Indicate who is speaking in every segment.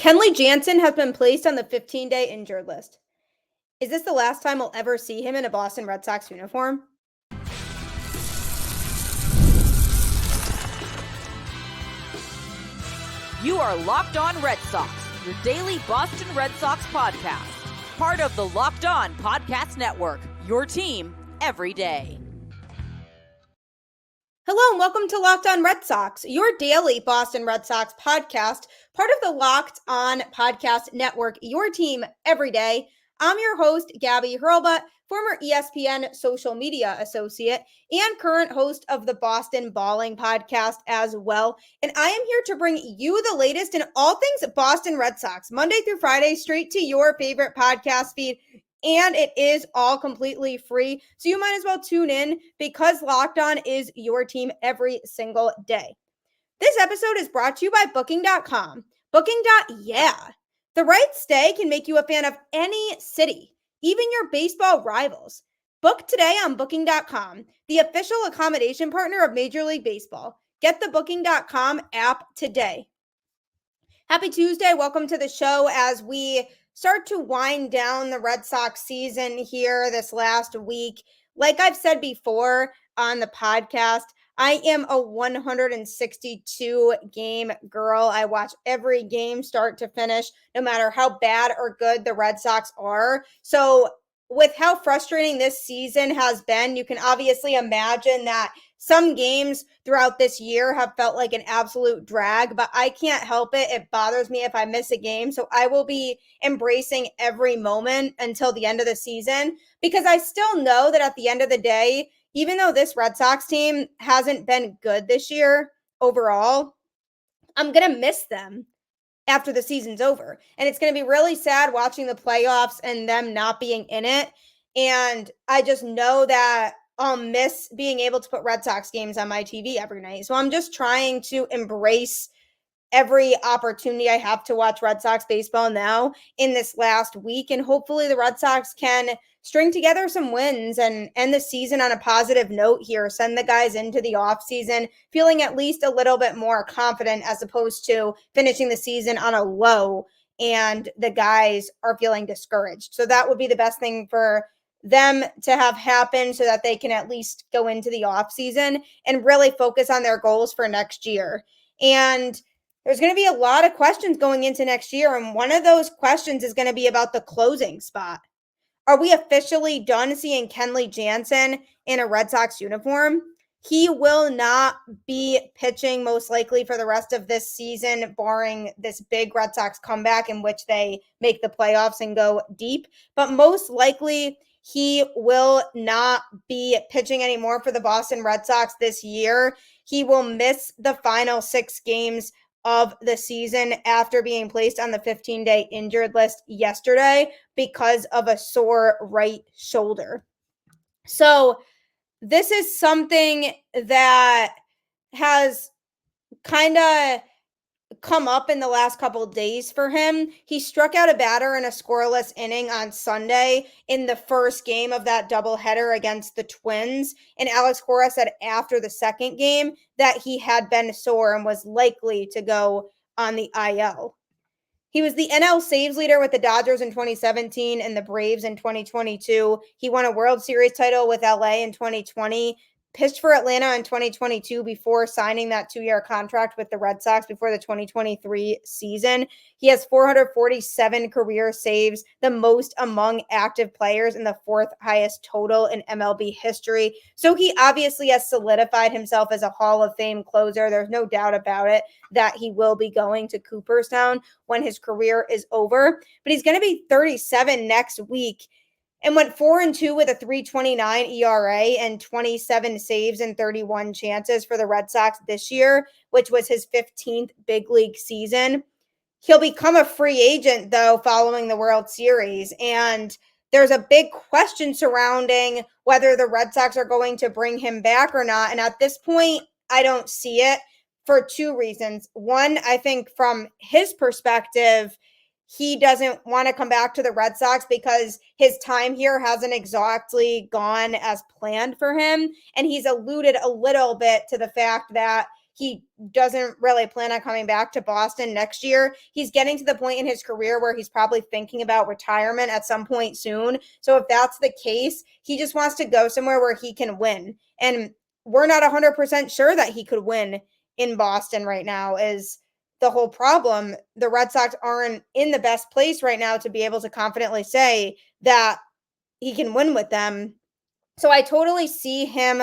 Speaker 1: Kenley Jansen has been placed on the 15-day injured list. Is this the last time we'll ever see him in a Boston Red Sox uniform?
Speaker 2: You are Locked On Red Sox, your daily Boston Red Sox podcast. Part of the Locked On Podcast Network, your team every day.
Speaker 1: Hello and welcome to Locked On Red Sox, your daily Boston Red Sox podcast, part of the Locked On Podcast Network, your team every day. I'm your host, Gabby Hurlbut, former ESPN social media associate and current host of the Boston Balling podcast as well. And I am here to bring you the latest in all things Boston Red Sox, Monday through Friday, straight to your favorite podcast feed. And it is all completely free. So you might as well tune in because Locked On is your team every single day. This episode is brought to you by Booking.com. Booking.yeah. The right stay can make you a fan of any city, even your baseball rivals. Book today on Booking.com, the official accommodation partner of Major League Baseball. Get the Booking.com app today. Happy Tuesday. Welcome to the show as we start to wind down the Red Sox season here this last week. Like I've said before on the podcast, I am a 162 game girl. I watch every game start to finish, no matter how bad or good the Red Sox are. So with how frustrating this season has been, you can obviously imagine that some games throughout this year have felt like an absolute drag, but I can't help it. It bothers me if I miss a game. So I will be embracing every moment until the end of the season, because I still know that at the end of the day, even though this Red Sox team hasn't been good this year overall, I'm going to miss them after the season's over. And it's going to be really sad watching the playoffs and them not being in it. And I just know that I'll miss being able to put Red Sox games on my TV every night. So I'm just trying to embrace every opportunity I have to watch Red Sox baseball now in this last week. And hopefully the Red Sox can string together some wins and end the season on a positive note here, send the guys into the offseason feeling at least a little bit more confident, as opposed to finishing the season on a low and the guys are feeling discouraged. So that would be the best thing for them to have happen, so that they can at least go into the offseason and really focus on their goals for next year. And there's going to be a lot of questions going into next year. And one of those questions is going to be about the closing spot. Are we officially done seeing Kenley Jansen in a Red Sox uniform? He will not be pitching most likely for the rest of this season, barring this big Red Sox comeback in which they make the playoffs and go deep. But most likely, he will not be pitching anymore for the Boston Red Sox this year. He will miss the final 6 games of the season after being placed on the 15-day injured list yesterday because of a sore right shoulder. So this is something that has kind of come up in the last couple of days for him. He struck out a batter in a scoreless inning on Sunday in the first game of that doubleheader against the Twins. And Alex Cora said after the second game that he had been sore and was likely to go on the IL. He was the NL saves leader with the Dodgers in 2017 and the Braves in 2022. He won a World Series title with LA in 2020. Pitched for Atlanta in 2022 before signing that 2-year contract with the Red Sox before the 2023 season. He has 447 career saves, the most among active players and the 4th highest total in MLB history. So he obviously has solidified himself as a Hall of Fame closer. There's no doubt about it that he will be going to Cooperstown when his career is over. But he's going to be 37 next week, and went 4-2 with a 3.29 ERA and 27 saves and 31 chances for the Red Sox this year, which was his 15th big league season. He'll become a free agent, though, following the World Series. And there's a big question surrounding whether the Red Sox are going to bring him back or not. And at this point, I don't see it for 2 reasons. One, I think from his perspective, he doesn't want to come back to the Red Sox because his time here hasn't exactly gone as planned for him. And he's alluded a little bit to the fact that he doesn't really plan on coming back to Boston next year. He's getting to the point in his career where he's probably thinking about retirement at some point soon. So if that's the case, he just wants to go somewhere where he can win. And we're not 100% sure that he could win in Boston right now is the whole problem. The Red Sox aren't in the best place right now to be able to confidently say that he can win with them. So I totally see him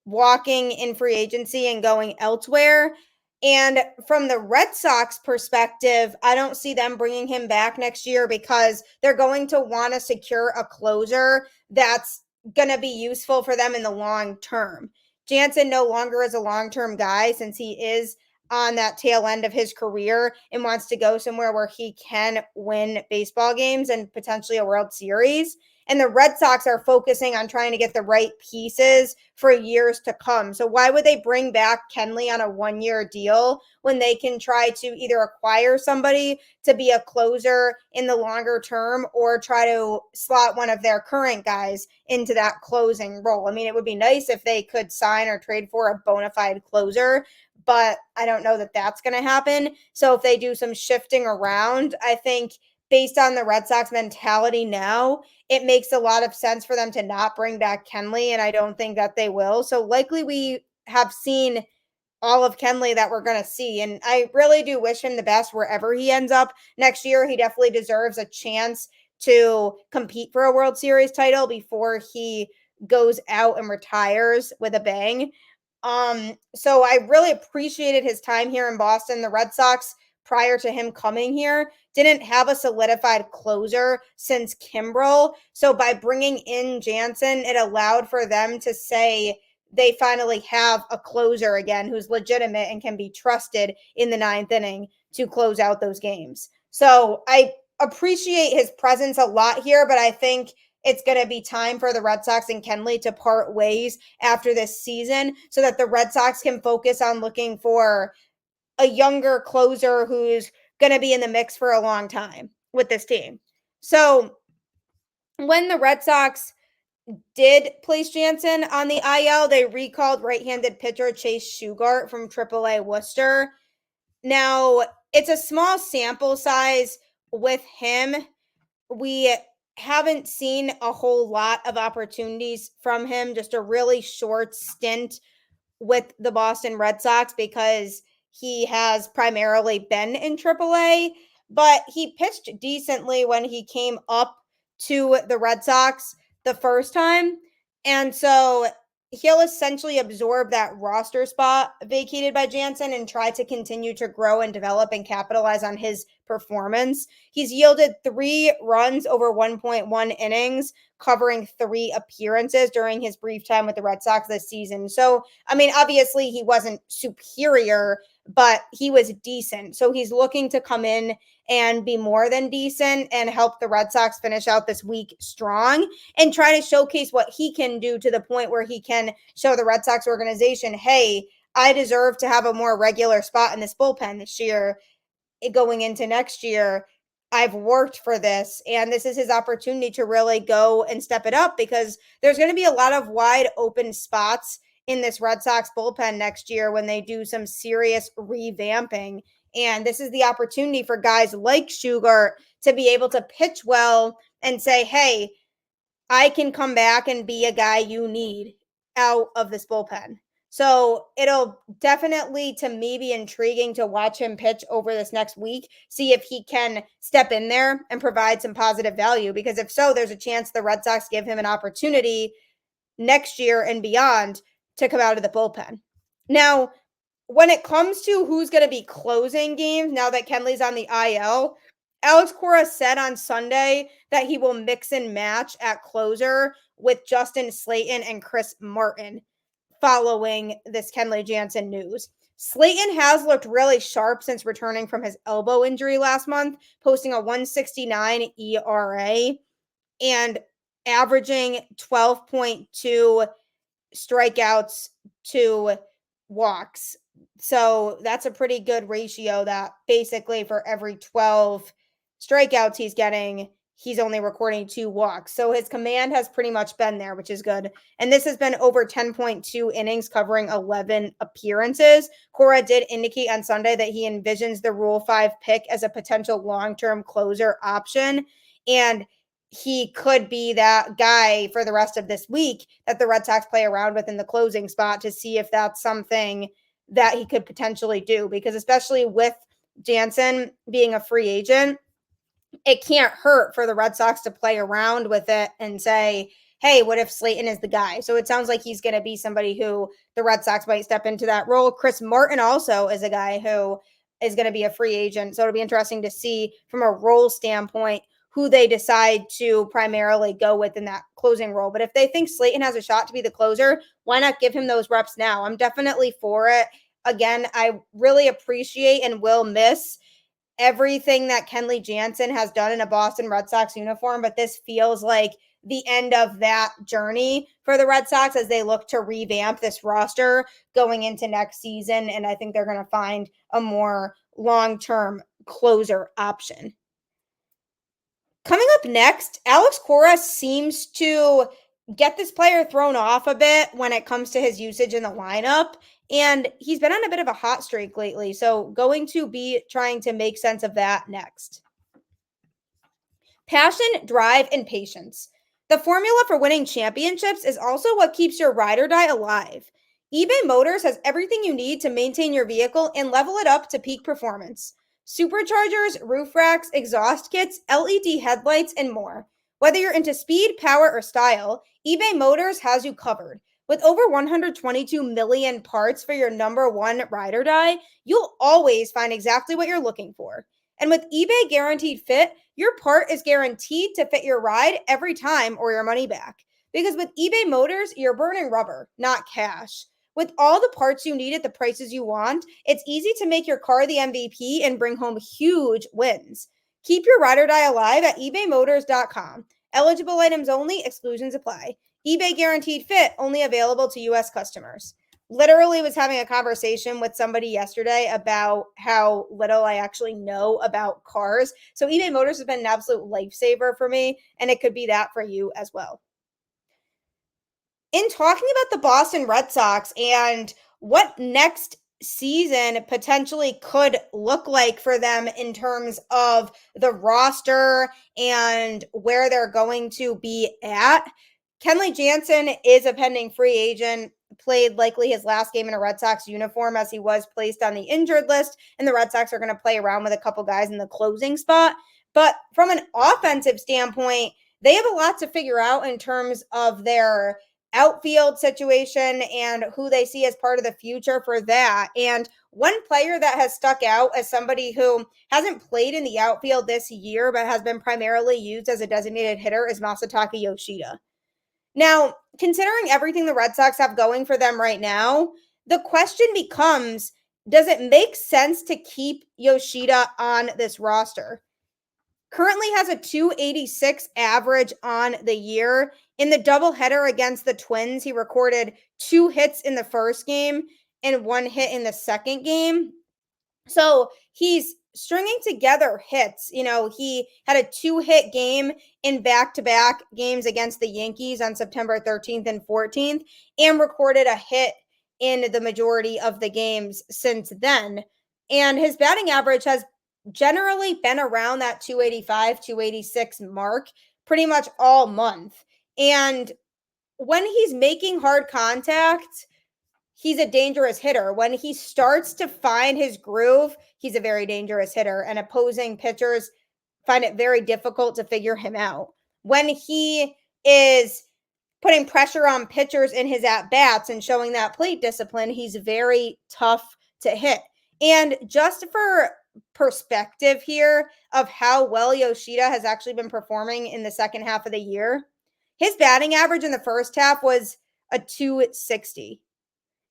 Speaker 1: walking in free agency and going elsewhere. And from the Red Sox perspective, I don't see them bringing him back next year because they're going to want to secure a closer that's going to be useful for them in the long term. Jansen no longer is a long-term guy since he is on that tail end of his career and wants to go somewhere where he can win baseball games and potentially a World Series. And the Red Sox are focusing on trying to get the right pieces for years to come. So why would they bring back Kenley on a 1-year deal when they can try to either acquire somebody to be a closer in the longer term or try to slot one of their current guys into that closing role? I mean, it would be nice if they could sign or trade for a bona fide closer, but I don't know that that's going to happen. So if they do some shifting around, I think based on the Red Sox mentality now, it makes a lot of sense for them to not bring back Kenley, and I don't think that they will. So likely we have seen all of Kenley that we're going to see, and I really do wish him the best wherever he ends up next year. He definitely deserves a chance to compete for a World Series title before he goes out and retires with a bang. So I really appreciated his time here in Boston. The Red Sox, prior to him coming here, didn't have a solidified closer since Kimbrel. So by bringing in Jansen, it allowed for them to say they finally have a closer again who's legitimate and can be trusted in the 9th inning to close out those games. So I appreciate his presence a lot here, but I think it's going to be time for the Red Sox and Kenley to part ways after this season so that the Red Sox can focus on looking for a younger closer who's going to be in the mix for a long time with this team. So when the Red Sox did place Jansen on the IL, they recalled right-handed pitcher Chase Shugart from AAA Worcester. Now, it's a small sample size with him. We haven't seen a whole lot of opportunities from him, just a really short stint with the Boston Red Sox because he has primarily been in AAA, but he pitched decently when he came up to the Red Sox the first time. And so he'll essentially absorb that roster spot vacated by Jansen and try to continue to grow and develop and capitalize on his performance. He's yielded 3 runs over 1.1 innings, covering 3 appearances during his brief time with the Red Sox this season. So, I mean, obviously he wasn't superior, but he was decent. So he's looking to come in and be more than decent and help the Red Sox finish out this week strong and try to showcase what he can do to the point where he can show the Red Sox organization, hey, I deserve to have a more regular spot in this bullpen this year. Going into next year, I've worked for this, and this is his opportunity to really go and step it up because there's going to be a lot of wide open spots in this Red Sox bullpen next year when they do some serious revamping. And this is the opportunity for guys like Shugart to be able to pitch well and say, hey, I can come back and be a guy you need out of this bullpen. So it'll definitely, to me, be intriguing to watch him pitch over this next week, see if he can step in there and provide some positive value. Because if so, there's a chance the Red Sox give him an opportunity next year and beyond to come out of the bullpen. Now, when it comes to who's going to be closing games now that Kenley's on the IL, Alex Cora said on Sunday that he will mix and match at closer with Justin Slayton and Chris Martin following this Kenley Jansen news. Slayton has looked really sharp since returning from his elbow injury last month, posting a 1.69 ERA and averaging 12.2 strikeouts to walks. So that's a pretty good ratio that basically for every 12 strikeouts he's getting, he's only recording 2 walks. So his command has pretty much been there, which is good. And this has been over 10.2 innings covering 11 appearances. Cora did indicate on Sunday that he envisions the Rule 5 pick as a potential long-term closer option. And he could be that guy for the rest of this week that the Red Sox play around with in the closing spot to see if that's something that he could potentially do. Because especially with Jansen being a free agent, it can't hurt for the Red Sox to play around with it and say, hey, what if Slayton is the guy? So it sounds like he's going to be somebody who the Red Sox might step into that role. Chris Martin also is a guy who is going to be a free agent. So it'll be interesting to see from a role standpoint who they decide to primarily go with in that closing role. But if they think Slayton has a shot to be the closer, why not give him those reps now? I'm definitely for it. Again, I really appreciate and will miss everything that Kenley Jansen has done in a Boston Red Sox uniform, but this feels like the end of that journey for the Red Sox as they look to revamp this roster going into next season. And I think they're going to find a more long-term closer option. Coming up next, Alex Cora seems to get this player thrown off a bit when it comes to his usage in the lineup. And he's been on a bit of a hot streak lately. So going to be trying to make sense of that next. Passion, drive, and patience. The formula for winning championships is also what keeps your ride or die alive. eBay Motors has everything you need to maintain your vehicle and level it up to peak performance. Superchargers, roof racks, exhaust kits, LED headlights, and more. Whether you're into speed, power, or style, eBay Motors has you covered. With over 122 million parts for your number one ride or die, you'll always find exactly what you're looking for. And with eBay Guaranteed Fit, your part is guaranteed to fit your ride every time or your money back. Because with eBay Motors, you're burning rubber, not cash. With all the parts you need at the prices you want, it's easy to make your car the MVP and bring home huge wins. Keep your ride or die alive at ebaymotors.com. Eligible items only, exclusions apply. eBay Guaranteed Fit, only available to U.S. customers. Literally was having a conversation with somebody yesterday about how little I actually know about cars. So eBay Motors has been an absolute lifesaver for me, and it could be that for you as well. In talking about the Boston Red Sox and what next season potentially could look like for them in terms of the roster and where they're going to be at, Kenley Jansen is a pending free agent, played likely his last game in a Red Sox uniform as he was placed on the injured list, and the Red Sox are going to play around with a couple guys in the closing spot. But from an offensive standpoint, they have a lot to figure out in terms of their outfield situation and who they see as part of the future for that. And one player that has stuck out as somebody who hasn't played in the outfield this year, but has been primarily used as a designated hitter is Masataka Yoshida. Now, considering everything the Red Sox have going for them right now, the question becomes, does it make sense to keep Yoshida on this roster? Currently has a 286 average on the year. In the doubleheader against the Twins, he recorded 2 hits in the first game and 1 hit in the second game. So he's stringing together hits. You know, he had a 2-hit game in back-to-back games against the Yankees on September 13th and 14th and recorded a hit in the majority of the games since then. And his batting average has generally been around that 285, 286 mark pretty much all month. And when he's making hard contact, he's a dangerous hitter. When he starts to find his groove, he's a very dangerous hitter, and opposing pitchers find it very difficult to figure him out. When he is putting pressure on pitchers in his at-bats and showing that plate discipline, he's very tough to hit. And just for perspective here of how well Yoshida has actually been performing in the second half of the year, his batting average in the first half was a 260.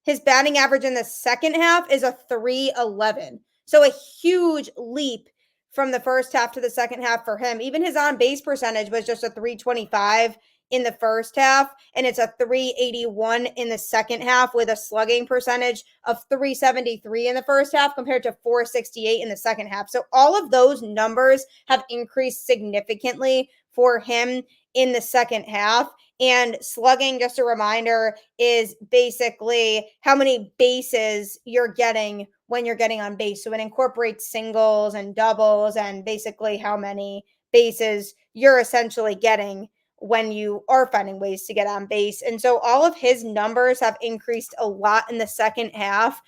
Speaker 1: His batting average in the second half is a 311. So a huge leap from the first half to the second half for him. Even his on-base percentage was just a 325 in the first half, and it's a 381 in the second half with a slugging percentage of 373 in the first half compared to 468 in the second half. So all of those numbers have increased significantly for him in the second half. And slugging, just a reminder, is basically how many bases you're getting when you're getting on base. So it incorporates singles and doubles and basically how many bases you're essentially getting when you are finding ways to get on base. And so all of his numbers have increased a lot in the second half.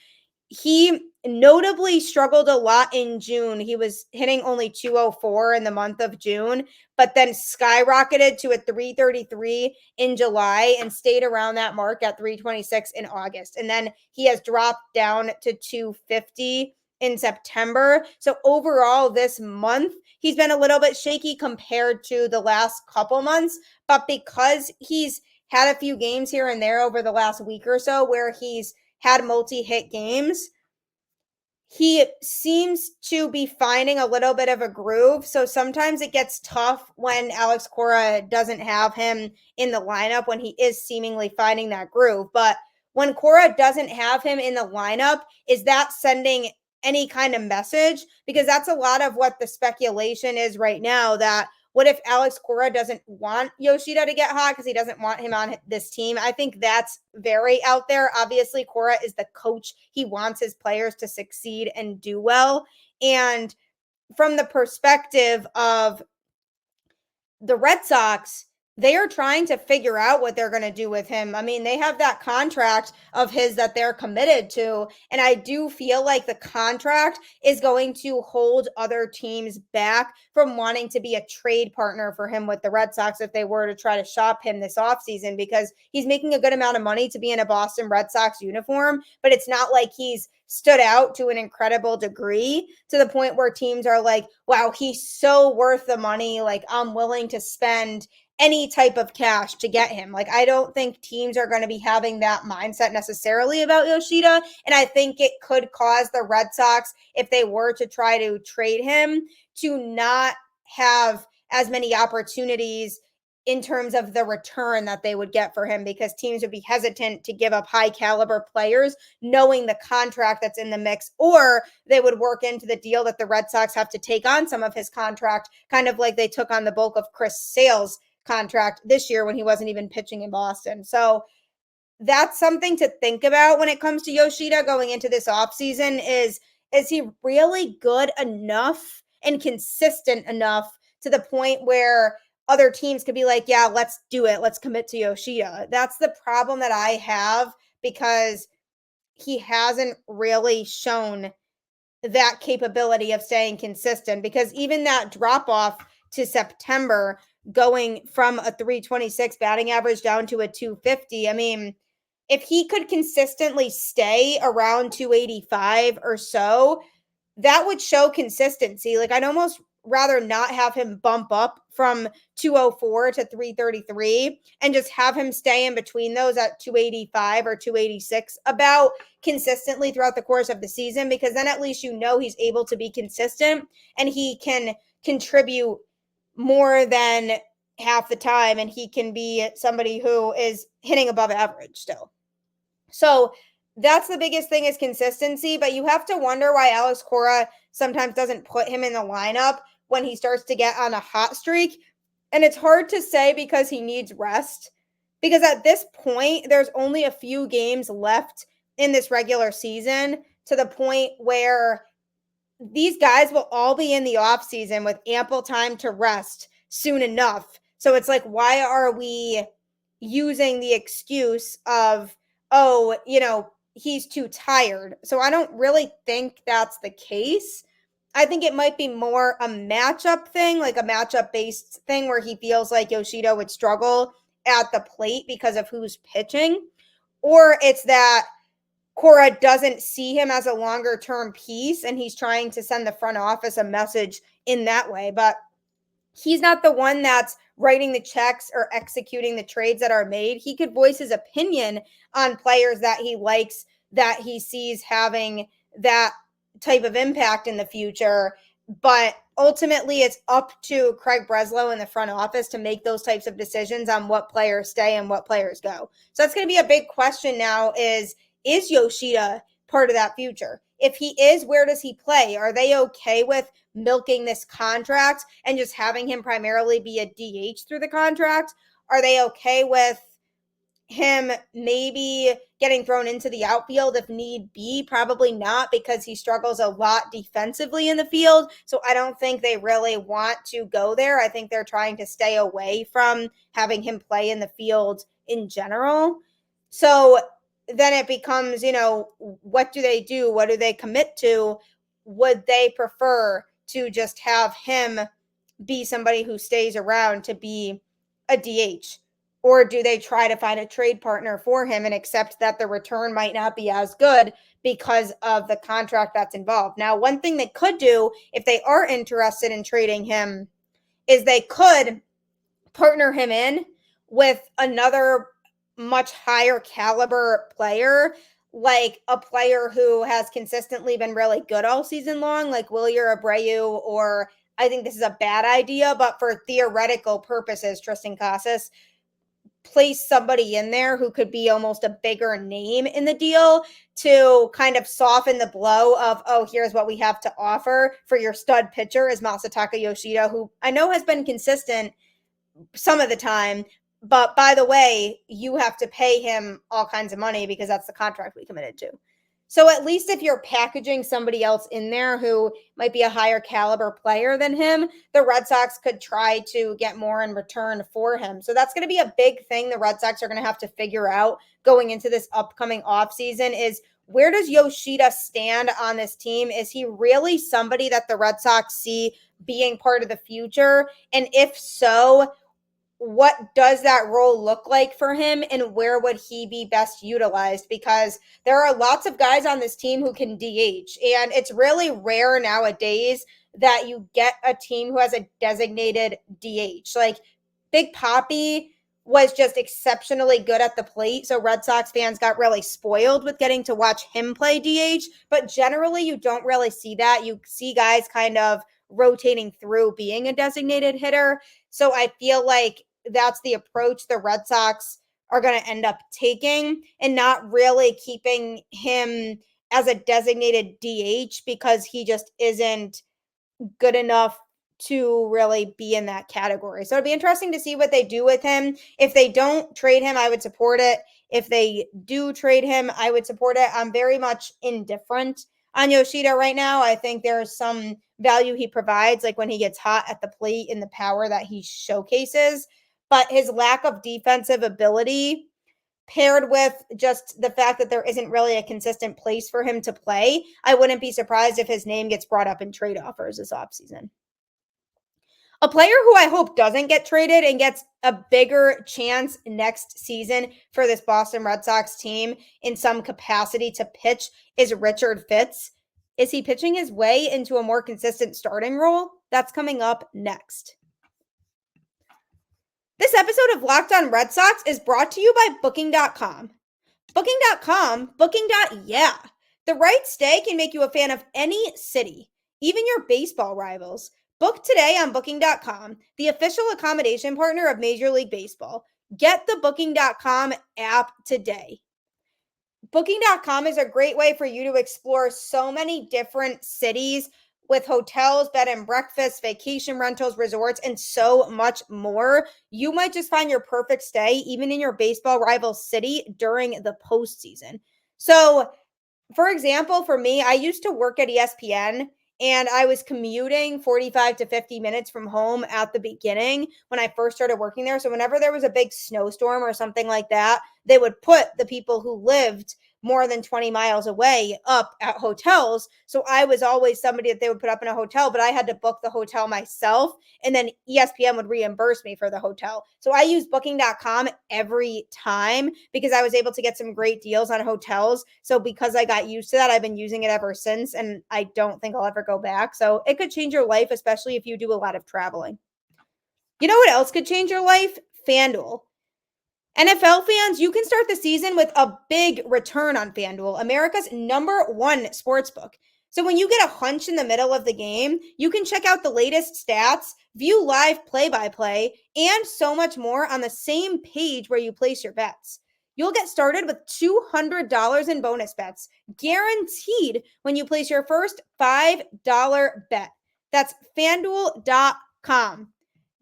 Speaker 1: He notably struggled a lot in June. He was hitting only 204 in the month of June, but then skyrocketed to a 333 in July and stayed around that mark at 326 in August. And then he has dropped down to 250 in September. So overall, this month, he's been a little bit shaky compared to the last couple months, but because he's had a few games here and there over the last week or so where he's had multi-hit games, he seems to be finding a little bit of a groove. So sometimes it gets tough when Alex Cora doesn't have him in the lineup when he is seemingly finding that groove. But when Cora doesn't have him in the lineup, is that sending any kind of message? Because that's a lot of what the speculation is right now, that what if Alex Cora doesn't want Yoshida to get hot because he doesn't want him on this team? I think that's very out there. Obviously, Cora is the coach. He wants his players to succeed and do well. And from the perspective of the Red Sox, they are trying to figure out what they're going to do with him. I mean, they have that contract of his that they're committed to. And I do feel like the contract is going to hold other teams back from wanting to be a trade partner for him with the Red Sox if they were to try to shop him this offseason, because he's making a good amount of money to be in a Boston Red Sox uniform. But it's not like he's stood out to an incredible degree to the point where teams are like, wow, he's so worth the money. Like, I'm willing to spend any type of cash to get him. Like, I don't think teams are going to be having that mindset necessarily about Yoshida. And I think it could cause the Red Sox, if they were to try to trade him, to not have as many opportunities in terms of the return that they would get for him, because teams would be hesitant to give up high caliber players knowing the contract that's in the mix, or they would work into the deal that the Red Sox have to take on some of his contract, kind of like they took on the bulk of Chris Sale's contract this year when he wasn't even pitching in Boston. So that's something to think about when it comes to Yoshida going into this offseason. Is he really good enough and consistent enough to the point where other teams could be like, yeah, let's do it. Let's commit to Yoshida. That's the problem that I have, because he hasn't really shown that capability of staying consistent. Because even that drop off to September, going from a 326 batting average down to a 250, I mean, if he could consistently stay around 285 or so, that would show consistency. Like, I'd almost rather not have him bump up from 204 to 333 and just have him stay in between those at 285 or 286 about consistently throughout the course of the season, because then at least you know he's able to be consistent and he can contribute more than half the time, and he can be somebody who is hitting above average still. So that's the biggest thing, is consistency. But you have to wonder why Alex Cora sometimes doesn't put him in the lineup when he starts to get on a hot streak. And it's hard to say because he needs rest. Because at this point, there's only a few games left in this regular season, to the point where these guys will all be in the offseason with ample time to rest soon enough. So it's like, why are we using the excuse of, oh, he's too tired? So I don't really think that's the case. I think it might be more a matchup thing, like a matchup based thing where he feels like Yoshida would struggle at the plate because of who's pitching. Or it's that Cora doesn't see him as a longer term piece and he's trying to send the front office a message in that way. But he's not the one that's writing the checks or executing the trades that are made. He could voice his opinion on players that he likes, that he sees having that type of impact in the future. But ultimately it's up to Craig Breslow in the front office to make those types of decisions on what players stay and what players go. So that's going to be a big question now is Yoshida part of that future? If he is, where does he play? Are they okay with milking this contract and just having him primarily be a DH through the contract? Are they okay with him maybe getting thrown into the outfield if need be? Probably not, because he struggles a lot defensively in the field. So I don't think they really want to go there. I think they're trying to stay away from having him play in the field in general. So then it becomes, what do they do? What do they commit to? Would they prefer to just have him be somebody who stays around to be a DH? Or do they try to find a trade partner for him and accept that the return might not be as good because of the contract that's involved? Now, one thing they could do if they are interested in trading him is they could partner him in with another much higher caliber player, like a player who has consistently been really good all season long, like Wilyer Abreu, or I think this is a bad idea, but for theoretical purposes, Tristan Casas, place somebody in there who could be almost a bigger name in the deal to kind of soften the blow of, oh, here's what we have to offer for your stud pitcher is Masataka Yoshida, who I know has been consistent some of the time, but by the way, you have to pay him all kinds of money because that's the contract we committed to. So at least if you're packaging somebody else in there who might be a higher caliber player than him, the Red Sox could try to get more in return for him. So that's going to be a big thing the Red Sox are going to have to figure out going into this upcoming offseason is, where does Yoshida stand on this team? Is he really somebody that the Red Sox see being part of the future? And if so, what does that role look like for him and where would he be best utilized? Because there are lots of guys on this team who can DH, and it's really rare nowadays that you get a team who has a designated DH. Like Big Papi was just exceptionally good at the plate, so Red Sox fans got really spoiled with getting to watch him play DH, but generally you don't really see that. You see guys kind of rotating through being a designated hitter. So I feel like that's the approach the Red Sox are going to end up taking, and not really keeping him as a designated DH because he just isn't good enough to really be in that category. So it'd be interesting to see what they do with him. If they don't trade him, I would support it. If they do trade him, I would support it. I'm very much indifferent on Yoshida right now. I think there's some value he provides, like when he gets hot at the plate and the power that he showcases. But his lack of defensive ability, paired with just the fact that there isn't really a consistent place for him to play, I wouldn't be surprised if his name gets brought up in trade offers this offseason. A player who I hope doesn't get traded and gets a bigger chance next season for this Boston Red Sox team in some capacity to pitch is Richard Fitts. Is he pitching his way into a more consistent starting role? That's coming up next. This episode of Locked On Red Sox is brought to you by Booking.com. Booking.com, Booking.yeah. The right stay can make you a fan of any city, even your baseball rivals. Book today on Booking.com, the official accommodation partner of Major League Baseball. Get the Booking.com app today. Booking.com is a great way for you to explore so many different cities with hotels, bed and breakfast, vacation rentals, resorts, and so much more. You might just find your perfect stay even in your baseball rival city during the postseason. So, for example, for me, I used to work at ESPN and I was commuting 45 to 50 minutes from home at the beginning when I first started working there. So whenever there was a big snowstorm or something like that, they would put the people who lived more than 20 miles away up at hotels. So I was always somebody that they would put up in a hotel, but I had to book the hotel myself, and then ESPN would reimburse me for the hotel. So I use Booking.com every time because I was able to get some great deals on hotels. So because I got used to that, I've been using it ever since, and I don't think I'll ever go back. So it could change your life, especially if you do a lot of traveling. You know what else could change your life? FanDuel. NFL fans, you can start the season with a big return on FanDuel, America's #1 sportsbook. So when you get a hunch in the middle of the game, you can check out the latest stats, view live play-by-play, and so much more on the same page where you place your bets. You'll get started with $200 in bonus bets, guaranteed when you place your first $5 bet. That's FanDuel.com.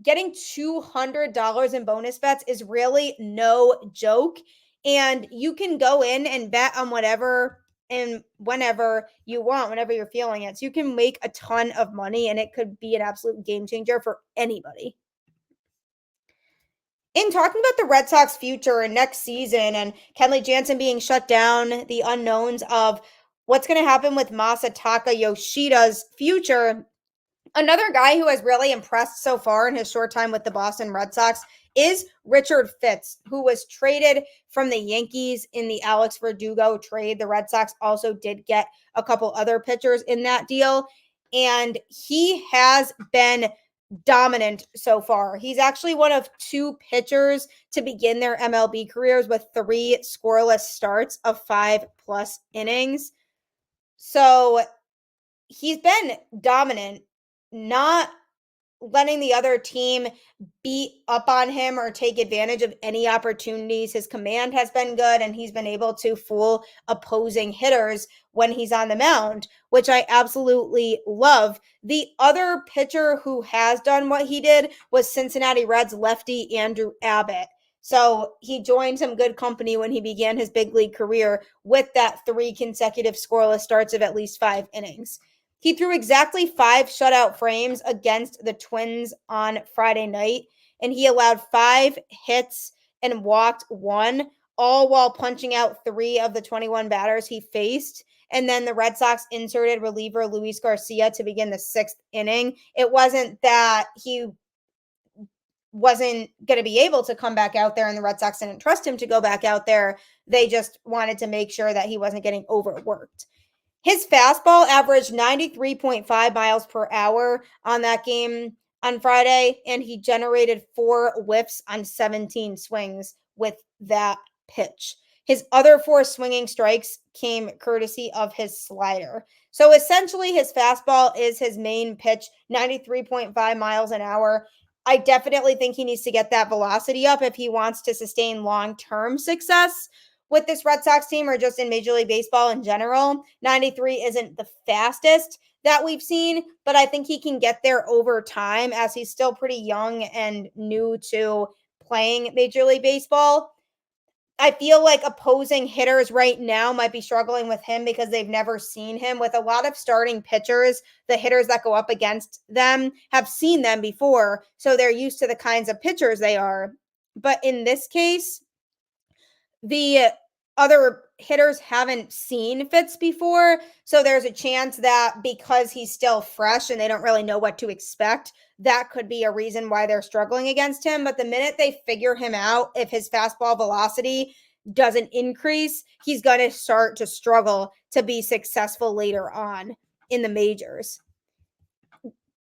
Speaker 1: Getting $200 in bonus bets is really no joke. And you can go in and bet on whatever and whenever you want, whenever you're feeling it. So you can make a ton of money, and it could be an absolute game changer for anybody. In talking about the Red Sox future and next season and Kenley Jansen being shut down, the unknowns of what's going to happen with Masataka Yoshida's future, another guy who has really impressed so far in his short time with the Boston Red Sox is Richard Fitts, who was traded from the Yankees in the Alex Verdugo trade. The Red Sox also did get a couple other pitchers in that deal, and he has been dominant so far. He's actually one of two pitchers to begin their MLB careers with 3 scoreless starts of 5+ innings. So he's been dominant, not letting the other team beat up on him or take advantage of any opportunities. His command has been good, and he's been able to fool opposing hitters when he's on the mound, which I absolutely love. The other pitcher who has done what he did was Cincinnati Reds lefty Andrew Abbott. So he joined some good company when he began his big league career with that 3 consecutive scoreless starts of at least 5 innings. He threw exactly 5 shutout frames against the Twins on Friday night, and he allowed 5 hits and walked 1, all while punching out 3 of the 21 batters he faced. And then the Red Sox inserted reliever Luis Garcia to begin the 6th inning. It wasn't that he wasn't going to be able to come back out there and the Red Sox didn't trust him to go back out there. They just wanted to make sure that he wasn't getting overworked. His fastball averaged 93.5 miles per hour on that game on Friday, and he generated 4 whiffs on 17 swings with that pitch. His other 4 swinging strikes came courtesy of his slider. So essentially, his fastball is his main pitch, 93.5 miles an hour. I definitely think he needs to get that velocity up if he wants to sustain long-term success with this Red Sox team or just in Major League Baseball in general. 93 isn't the fastest that we've seen, but I think he can get there over time as he's still pretty young and new to playing Major League Baseball. I feel like opposing hitters right now might be struggling with him because they've never seen him. With a lot of starting pitchers, the hitters that go up against them have seen them before, so they're used to the kinds of pitchers they are. But in this case, the other hitters haven't seen Fitz before, so there's a chance that because he's still fresh and they don't really know what to expect, that could be a reason why they're struggling against him. But the minute they figure him out, if his fastball velocity doesn't increase, he's going to start to struggle to be successful later on in the majors.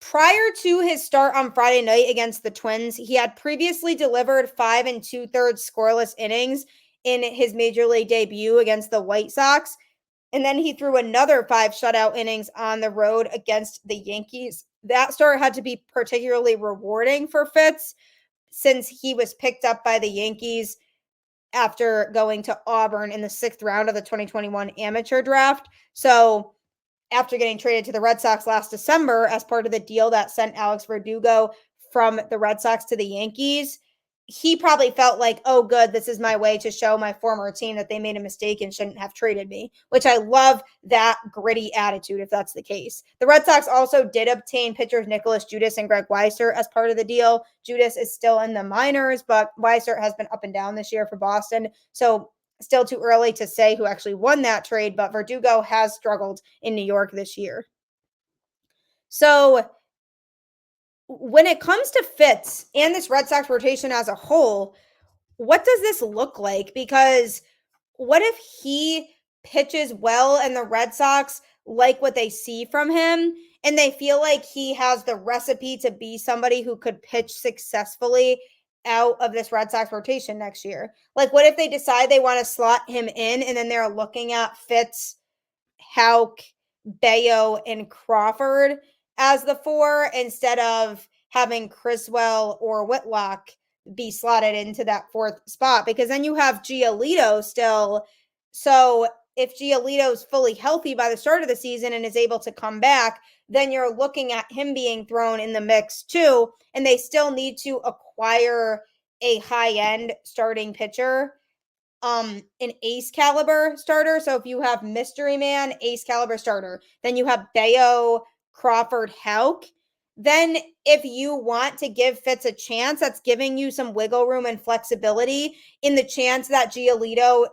Speaker 1: Prior to his start on Friday night against the Twins, he had previously delivered 5 2/3 scoreless innings in his Major League debut against the White Sox. And then he threw another 5 shutout innings on the road against the Yankees. That start had to be particularly rewarding for Fitz since he was picked up by the Yankees after going to Auburn in the 6th round of the 2021 amateur draft. So after getting traded to the Red Sox last December as part of the deal that sent Alex Verdugo from the Red Sox to the Yankees, he probably felt like, oh, good, this is my way to show my former team that they made a mistake and shouldn't have traded me, which I love that gritty attitude if that's the case. The Red Sox also did obtain pitchers Nicholas Judas and Greg Weissert as part of the deal. Judas is still in the minors, but Weissert has been up and down this year for Boston. So still too early to say who actually won that trade, but Verdugo has struggled in New York this year. So when it comes to Fitz and this Red Sox rotation as a whole, what does this look like? Because what if he pitches well and the Red Sox like what they see from him and they feel like he has the recipe to be somebody who could pitch successfully out of this Red Sox rotation next year? Like, what if they decide they want to slot him in and then they're looking at Fitz, Houck, Bello and Crawford as the 4 instead of having Criswell or Whitlock be slotted into that 4th spot, because then you have Giolito still. So if Giolito's fully healthy by the start of the season and is able to come back, then you're looking at him being thrown in the mix too. And they still need to acquire a high-end starting pitcher, an ace caliber starter. So if you have mystery man, ace caliber starter, then you have Bello, Crawford, Houck. Then if you want to give Fitz a chance, that's giving you some wiggle room and flexibility in the chance that Giolito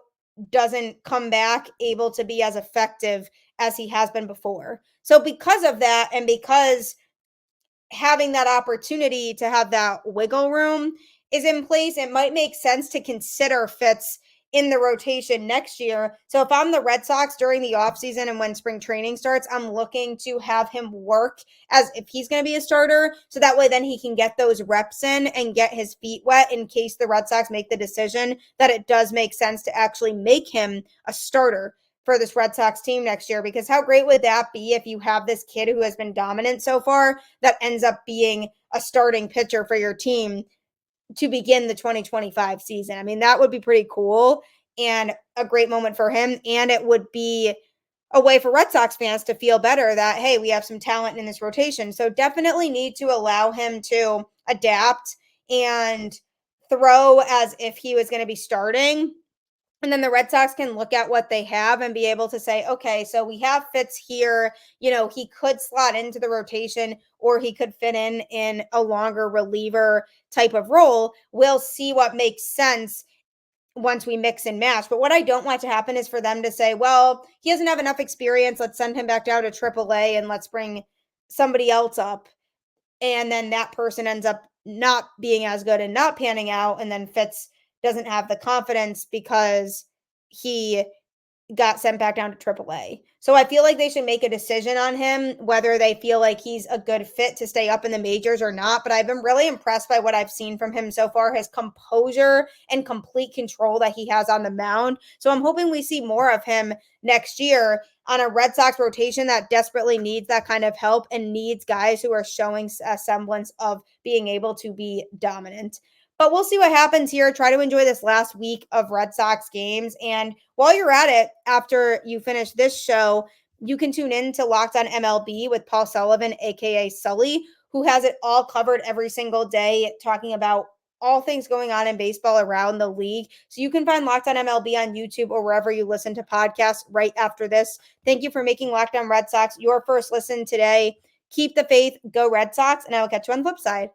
Speaker 1: doesn't come back able to be as effective as he has been before. So because of that, and because having that opportunity to have that wiggle room is in place, it might make sense to consider Fitz in the rotation next year. So if I'm the Red Sox during the offseason and when spring training starts, I'm looking to have him work as if he's going to be a starter. So that way then he can get those reps in and get his feet wet in case the Red Sox make the decision that it does make sense to actually make him a starter for this Red Sox team next year. Because how great would that be if you have this kid who has been dominant so far that ends up being a starting pitcher for your team to begin the 2025 season? I mean, that would be pretty cool and a great moment for him. And it would be a way for Red Sox fans to feel better that, hey, we have some talent in this rotation. So definitely need to allow him to adapt and throw as if he was going to be starting. And then the Red Sox can look at what they have and be able to say, okay, so we have Fitz here. He could slot into the rotation or he could fit in a longer reliever type of role. We'll see what makes sense once we mix and match. But what I don't want to happen is for them to say, well, he doesn't have enough experience. Let's send him back down to AAA and let's bring somebody else up. And then that person ends up not being as good and not panning out. And then Fitz doesn't have the confidence because he got sent back down to AAA. So I feel like they should make a decision on him, whether they feel like he's a good fit to stay up in the majors or not. But I've been really impressed by what I've seen from him so far, his composure and complete control that he has on the mound. So I'm hoping we see more of him next year on a Red Sox rotation that desperately needs that kind of help and needs guys who are showing a semblance of being able to be dominant. But we'll see what happens here. Try to enjoy this last week of Red Sox games. And while you're at it, after you finish this show, you can tune in to Locked on MLB with Paul Sullivan, aka Sully, who has it all covered every single day, talking about all things going on in baseball around the league. So you can find Locked on MLB on YouTube or wherever you listen to podcasts right after this. Thank you for making Locked on Red Sox your first listen today. Keep the faith, go Red Sox, and I will catch you on the flip side.